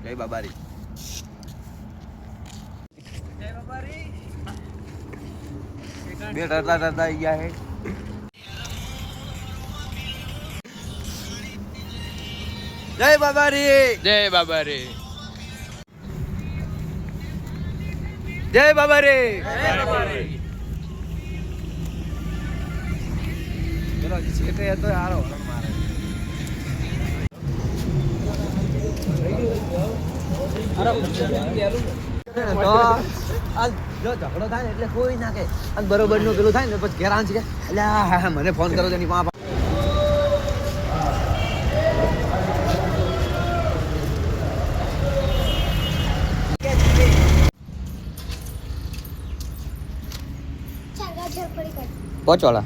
જય બાબારી. બે ડરતા આવી ગયા હે. જય બાબારી. જય બાબારી. જય બાબારી. ચલો છેટે હતો હારો મારે. જો ઝઘડો થાય ને એટલે કોઈ ના કે બરોબર નું પેલું થાય ને પછી ઘેરાન છે એટલે મને ફોન કરો તેની માં ચાલ ગાજર પડી કાઢ. પહોંચવાળા